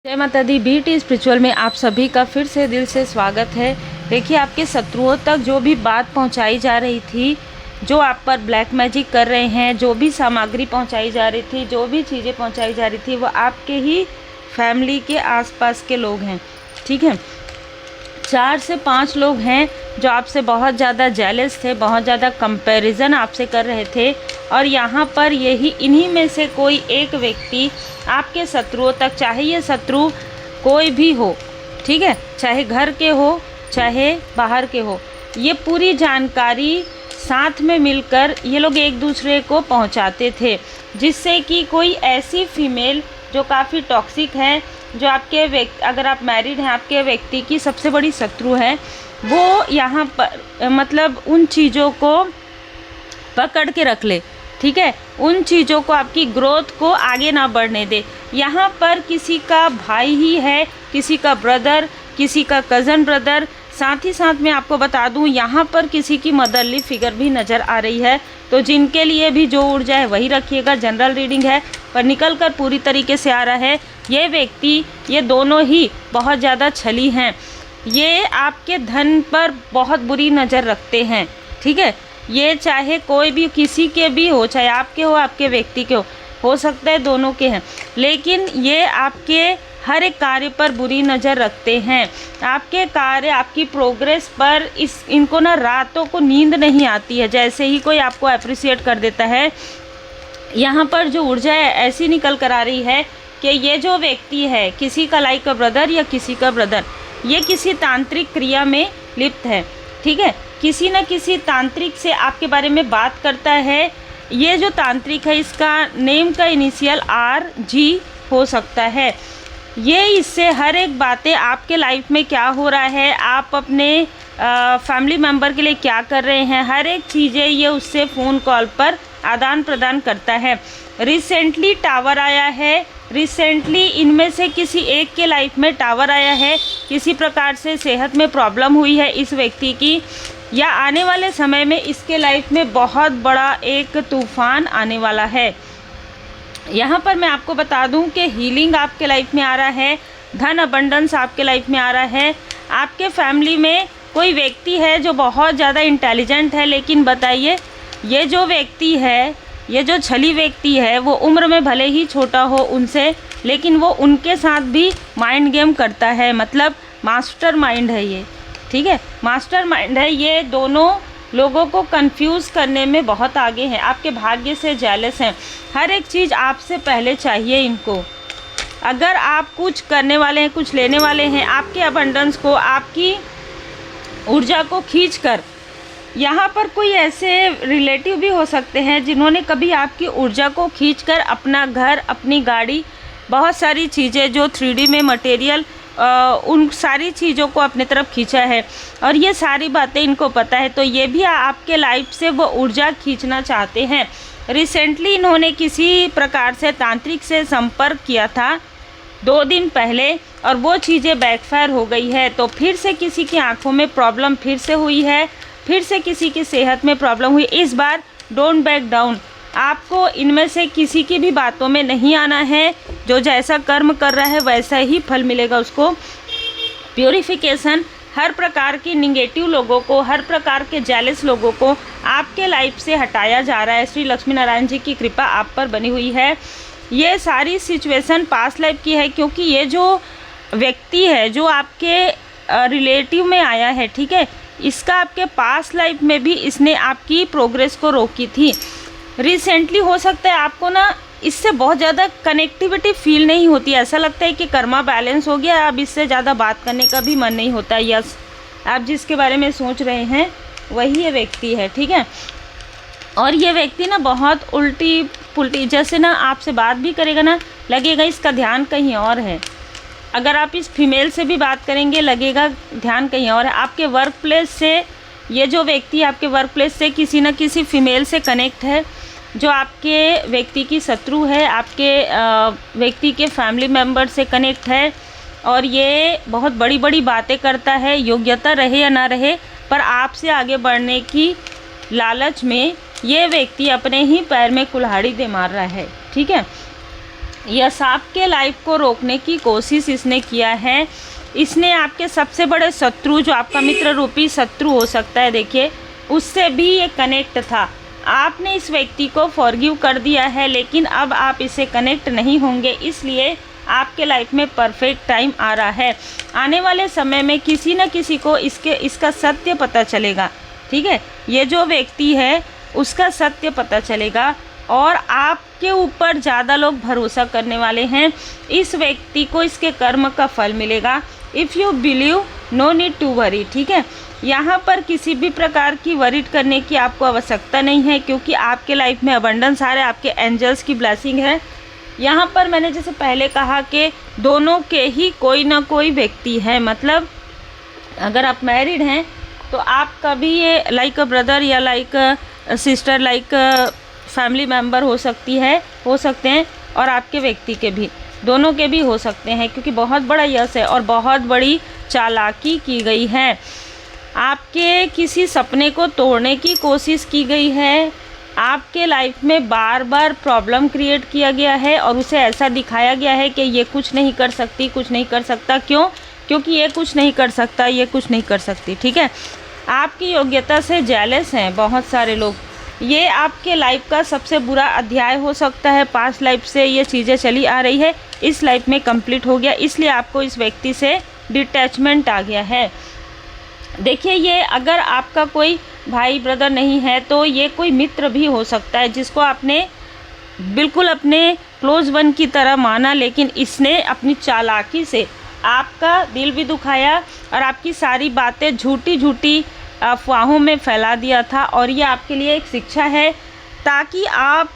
जय माता दी। BT spiritual में आप सभी का फिर से दिल से स्वागत है। देखिए, आपके शत्रुओं तक जो भी बात पहुंचाई जा रही थी, जो आप पर ब्लैक मैजिक कर रहे हैं, जो भी सामग्री पहुंचाई जा रही थी, जो भी चीज़ें पहुंचाई जा रही थी, वो आपके ही फैमिली के आसपास के लोग हैं। ठीक है, 4 से 5 लोग हैं जो आपसे बहुत ज़्यादा जेलस थे, बहुत ज़्यादा कंपैरिजन आपसे कर रहे थे। और यहाँ पर इन्हीं में से कोई एक व्यक्ति आपके शत्रुओं तक, चाहे ये शत्रु कोई भी हो, ठीक है, चाहे घर के हो चाहे बाहर के हो, ये पूरी जानकारी साथ में मिलकर ये लोग एक दूसरे को पहुंचाते थे, जिससे कि कोई ऐसी फीमेल जो काफ़ी टॉक्सिक है, जो आपके व्यक्ति, अगर आप मैरिड हैं, आपके व्यक्ति की सबसे बड़ी शत्रु है, वो यहाँ पर मतलब उन चीज़ों को पकड़ के रख ले। ठीक है, उन चीज़ों को, आपकी ग्रोथ को आगे ना बढ़ने दे। यहाँ पर किसी का भाई ही है, किसी का ब्रदर, किसी का कज़न ब्रदर, साथ ही साथ मैं आपको बता दूँ यहाँ पर किसी की मदरली फिगर भी नज़र आ रही है। तो जिनके लिए भी जो ऊर्जा है वही रखिएगा। जनरल रीडिंग है, पर निकल कर पूरी तरीके से आ रहा है ये व्यक्ति, ये दोनों ही बहुत ज़्यादा छली हैं। ये आपके धन पर बहुत बुरी नज़र रखते हैं। ठीक है, ये चाहे कोई भी, किसी के भी हो, चाहे आपके हो, आपके व्यक्ति के हो सकता है दोनों के हैं, लेकिन ये आपके हर एक कार्य पर बुरी नज़र रखते हैं। आपके कार्य, आपकी प्रोग्रेस पर इनको ना रातों को नींद नहीं आती है। जैसे ही कोई आपको अप्रिशिएट कर देता है, यहाँ पर जो ऊर्जा है ऐसी निकल कर आ रही है कि ये जो व्यक्ति है, किसी का लाइक का ब्रदर या किसी का ब्रदर, ये किसी तांत्रिक क्रिया में लिप्त है। ठीक है, किसी न किसी तांत्रिक से आपके बारे में बात करता है। ये जो तांत्रिक है, इसका नेम का इनिशियल RG हो सकता है। ये इससे हर एक बातें, आपके लाइफ में क्या हो रहा है, आप अपने फैमिली मेम्बर के लिए क्या कर रहे हैं, हर एक चीज़ें ये उससे फ़ोन कॉल पर आदान प्रदान करता है। रिसेंटली टावर आया है, रिसेंटली इनमें से किसी एक के लाइफ में टावर आया है, किसी प्रकार से सेहत में प्रॉब्लम हुई है इस व्यक्ति की, या आने वाले समय में इसके लाइफ में बहुत बड़ा एक तूफान आने वाला है। यहाँ पर मैं आपको बता दूं कि हीलिंग आपके लाइफ में आ रहा है, धन अबंडेंस आपके लाइफ में आ रहा है। आपके फैमिली में कोई व्यक्ति है जो बहुत ज़्यादा इंटेलिजेंट है, लेकिन बताइए, ये जो व्यक्ति है, ये जो छली व्यक्ति है, वो उम्र में भले ही छोटा हो उनसे, लेकिन वो उनके साथ भी माइंड गेम करता है। मतलब मास्टर माइंड है ये। ठीक है, मास्टर माइंड है। ये दोनों लोगों को कंफ्यूज करने में बहुत आगे हैं। आपके भाग्य से जेलस हैं। हर एक चीज़ आपसे पहले चाहिए इनको। अगर आप कुछ करने वाले हैं, कुछ लेने वाले हैं, आपके अबंडेंस को, आपकी ऊर्जा को खींच कर, यहाँ पर कोई ऐसे रिलेटिव भी हो सकते हैं जिन्होंने कभी आपकी ऊर्जा को खींचकर अपना घर, अपनी गाड़ी, बहुत सारी चीज़ें जो 3D में मटेरियल, उन सारी चीज़ों को अपने तरफ खींचा है, और ये सारी बातें इनको पता है। तो ये भी आपके लाइफ से वो ऊर्जा खींचना चाहते हैं। रिसेंटली इन्होंने किसी प्रकार से तांत्रिक से संपर्क किया था 2 दिन पहले, और वो चीज़ें बैकफायर हो गई है। तो फिर से किसी की आंखों में प्रॉब्लम फिर से हुई है, फिर से किसी की सेहत में प्रॉब्लम हुई। इस बार डोंट बैक डाउन। आपको इनमें से किसी की भी बातों में नहीं आना है। जो जैसा कर्म कर रहा है वैसा ही फल मिलेगा उसको। प्योरिफिकेशन, हर प्रकार की निगेटिव लोगों को, हर प्रकार के जेलस लोगों को आपके लाइफ से हटाया जा रहा है। श्री लक्ष्मी नारायण जी की कृपा आप पर बनी हुई है। ये सारी सिचुएशन पास्ट लाइफ की है, क्योंकि ये जो व्यक्ति है जो आपके रिलेटिव में आया है, ठीक है, इसका आपके पास्ट लाइफ में भी इसने आपकी प्रोग्रेस को रोकी थी। रिसेंटली हो सकता है आपको ना इससे बहुत ज़्यादा कनेक्टिविटी फील नहीं होती, ऐसा लगता है कि कर्मा बैलेंस हो गया, अब इससे ज़्यादा बात करने का भी मन नहीं होता। यस, आप जिसके बारे में सोच रहे हैं वही ये व्यक्ति है। ठीक है, और ये व्यक्ति ना बहुत उल्टी पुल्टी, जैसे ना आपसे बात भी करेगा ना, लगेगा इसका ध्यान कहीं और है। अगर आप इस फीमेल से भी बात करेंगे, लगेगा ध्यान कहीं और है। आपके वर्क प्लेस से, ये जो व्यक्ति आपके वर्क प्लेस से किसी न किसी फीमेल से कनेक्ट है, जो आपके व्यक्ति की शत्रु है, आपके व्यक्ति के फैमिली मेम्बर से कनेक्ट है, और ये बहुत बड़ी बड़ी बातें करता है, योग्यता रहे या ना रहे, पर आपसे आगे बढ़ने की लालच में ये व्यक्ति अपने ही पैर में कुल्हाड़ी दे मार रहा है। ठीक है, यस, आपके लाइफ को रोकने की कोशिश इसने किया है। इसने आपके सबसे बड़े शत्रु, जो आपका मित्र रूपी शत्रु हो सकता है, देखिए उससे भी ये कनेक्ट था। आपने इस व्यक्ति को फॉरगिव कर दिया है, लेकिन अब आप इससे कनेक्ट नहीं होंगे, इसलिए आपके लाइफ में परफेक्ट टाइम आ रहा है। आने वाले समय में किसी न किसी को इसका सत्य पता चलेगा, ठीक है। ये जो व्यक्ति है उसका सत्य पता चलेगा और आपके ऊपर ज़्यादा लोग भरोसा करने वाले हैं। इस व्यक्ति को इसके कर्म का फल मिलेगा। If you believe, no need to worry, ठीक है। यहाँ पर किसी भी प्रकार की वरीड करने की आपको आवश्यकता नहीं है, क्योंकि आपके लाइफ में अबंडेंस आ रहा है, आपके एंजल्स की ब्लेसिंग है। यहाँ पर मैंने जैसे पहले कहा कि दोनों के ही कोई ना कोई व्यक्ति है, मतलब अगर आप मैरिड हैं तो आपका भी ये लाइक अ ब्रदर या like a sister, like family member हो सकते हैं, और आपके व्यक्ति के भी, दोनों के भी हो सकते हैं, क्योंकि बहुत बड़ा यश है और बहुत बड़ी चालाकी की गई है। आपके किसी सपने को तोड़ने की कोशिश की गई है। आपके लाइफ में बार बार प्रॉब्लम क्रिएट किया गया है और उसे ऐसा दिखाया गया है कि ये कुछ नहीं कर सकती, कुछ नहीं कर सकता। क्यों? क्योंकि ये कुछ नहीं कर सकता, ये कुछ नहीं कर सकती, ठीक है। आपकी योग्यता से जेलस हैं बहुत सारे लोग। ये आपके लाइफ का सबसे बुरा अध्याय हो सकता है। पास्ट लाइफ से ये चीज़ें चली आ रही है, इस लाइफ में कंप्लीट हो गया, इसलिए आपको इस व्यक्ति से डिटैचमेंट आ गया है। देखिए, ये अगर आपका कोई भाई ब्रदर नहीं है तो ये कोई मित्र भी हो सकता है, जिसको आपने बिल्कुल अपने क्लोज वन की तरह माना, लेकिन इसने अपनी चालाकी से आपका दिल भी दुखाया और आपकी सारी बातें झूठी झूठी अफवाहों में फैला दिया था। और ये आपके लिए एक शिक्षा है, ताकि आप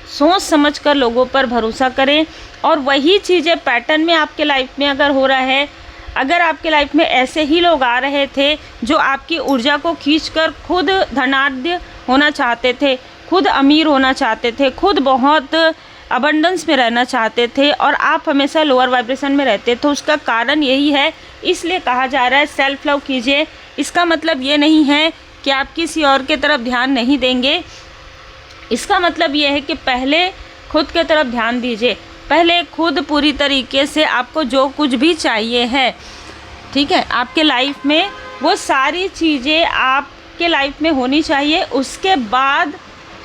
सोच समझकर लोगों पर भरोसा करें। और वही चीज़ें पैटर्न में आपके लाइफ में अगर हो रहा है, अगर आपके लाइफ में ऐसे ही लोग आ रहे थे जो आपकी ऊर्जा को खींचकर खुद धनाढ्य होना चाहते थे, खुद अमीर होना चाहते थे, खुद बहुत अबंडेंस में रहना चाहते थे, और आप हमेशा लोअर वाइब्रेशन में रहते थे, उसका कारण यही है। इसलिए कहा जा रहा है सेल्फ लव कीजिए। इसका मतलब ये नहीं है कि आप किसी और के तरफ ध्यान नहीं देंगे। इसका मतलब ये है कि पहले खुद के तरफ ध्यान दीजिए, पहले खुद पूरी तरीके से आपको जो कुछ भी चाहिए है, ठीक है, आपके लाइफ में वो सारी चीज़ें आपके लाइफ में होनी चाहिए। उसके बाद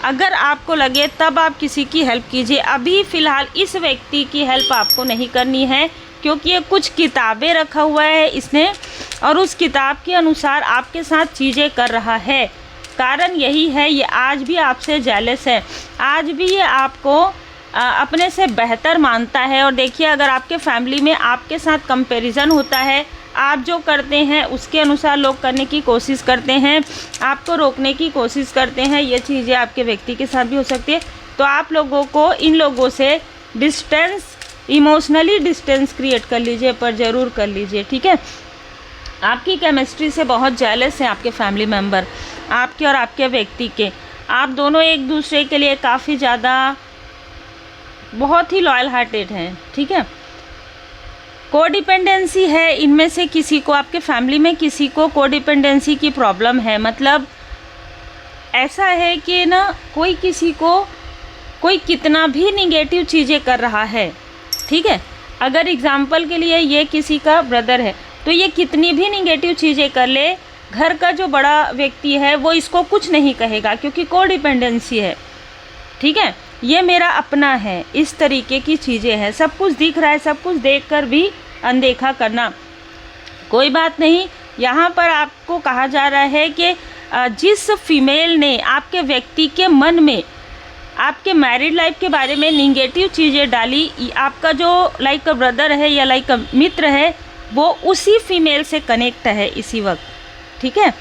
अगर आपको लगे तब आप किसी की हेल्प कीजिए। अभी फ़िलहाल इस व्यक्ति की हेल्प आपको नहीं करनी है, क्योंकि ये कुछ किताबें रखा हुआ है इसने, और उस किताब के अनुसार आपके साथ चीज़ें कर रहा है। कारण यही है, ये आज भी आपसे जेलस है, आज भी ये आपको अपने से बेहतर मानता है। और देखिए, अगर आपके फैमिली में आपके साथ कंपैरिजन होता है, आप जो करते हैं उसके अनुसार लोग करने की कोशिश करते हैं, आपको रोकने की कोशिश करते हैं, ये चीज़ें आपके व्यक्ति के साथ भी हो सकती है। तो आप लोगों को इन लोगों से डिस्टेंस, इमोशनली डिस्टेंस क्रिएट कर लीजिए, पर ज़रूर कर लीजिए, ठीक है। आपकी केमिस्ट्री से बहुत जेलस हैं आपके फैमिली मेम्बर, आपके और आपके व्यक्ति के। आप दोनों एक दूसरे के लिए काफ़ी ज़्यादा बहुत ही लॉयल हार्टेड हैं, ठीक है। कोडिपेंडेंसी है इनमें से किसी को, आपके फैमिली में किसी को कोडिपेंडेंसी की प्रॉब्लम है। मतलब ऐसा है कि ना, कोई किसी को कोई कितना भी निगेटिव चीज़ें कर रहा है, ठीक है। अगर एग्जाम्पल के लिए ये किसी का ब्रदर है, तो ये कितनी भी निगेटिव चीज़ें कर ले, घर का जो बड़ा व्यक्ति है वो इसको कुछ नहीं कहेगा, क्योंकि कोडिपेंडेंसी है, ठीक है। ये मेरा अपना है, इस तरीके की चीज़ें हैं। सब कुछ दिख रहा है, सब कुछ देखकर भी अनदेखा करना, कोई बात नहीं। यहाँ पर आपको कहा जा रहा है कि जिस फीमेल ने आपके व्यक्ति के मन में आपके मैरिड लाइफ के बारे में निगेटिव चीज़ें डाली, आपका जो लाइक ब्रदर है या लाइक मित्र है, वो उसी फीमेल से कनेक्ट है इसी वक्त, ठीक है।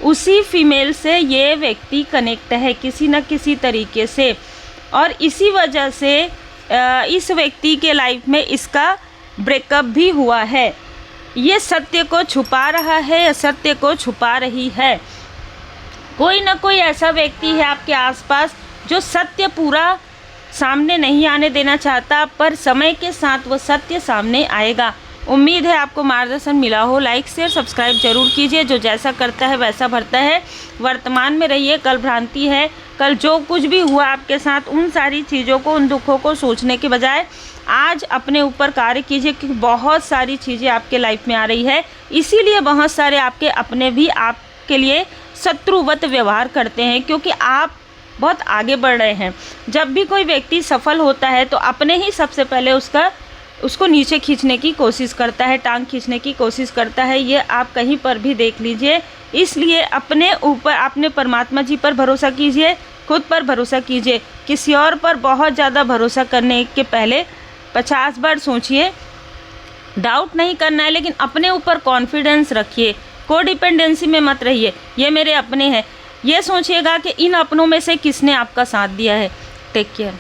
उसी फीमेल से ये व्यक्ति कनेक्ट है किसी न किसी तरीके से, और इसी वजह से इस व्यक्ति के लाइफ में इसका ब्रेकअप भी हुआ है। ये सत्य को छुपा रहा है या सत्य को छुपा रही है। कोई ना कोई ऐसा व्यक्ति है आपके आसपास जो सत्य पूरा सामने नहीं आने देना चाहता, पर समय के साथ वो सत्य सामने आएगा। उम्मीद है आपको मार्गदर्शन मिला हो। लाइक शेयर सब्सक्राइब जरूर कीजिए। जो जैसा करता है वैसा भरता है। वर्तमान में रहिए, कल भ्रांति है। कल जो कुछ भी हुआ आपके साथ, उन सारी चीज़ों को, उन दुखों को सोचने के बजाय आज अपने ऊपर कार्य कीजिए, क्योंकि बहुत सारी चीज़ें आपके लाइफ में आ रही है। इसीलिए बहुत सारे आपके अपने भी आपके लिए शत्रुवत व्यवहार करते हैं, क्योंकि आप बहुत आगे बढ़ रहे हैं। जब भी कोई व्यक्ति सफल होता है तो अपने ही सबसे पहले उसको नीचे खींचने की कोशिश करता है, टांग खींचने की कोशिश करता है। ये आप कहीं पर भी देख लीजिए। इसलिए अपने ऊपर, अपने परमात्मा जी पर भरोसा कीजिए, खुद पर भरोसा कीजिए। किसी और पर बहुत ज़्यादा भरोसा करने के पहले 50 बार सोचिए। डाउट नहीं करना है, लेकिन अपने ऊपर कॉन्फिडेंस रखिए। कोडिपेंडेंसी में मत रहिए, ये मेरे अपने हैं। ये सोचिएगा कि इन अपनों में से किसने आपका साथ दिया है। Take care.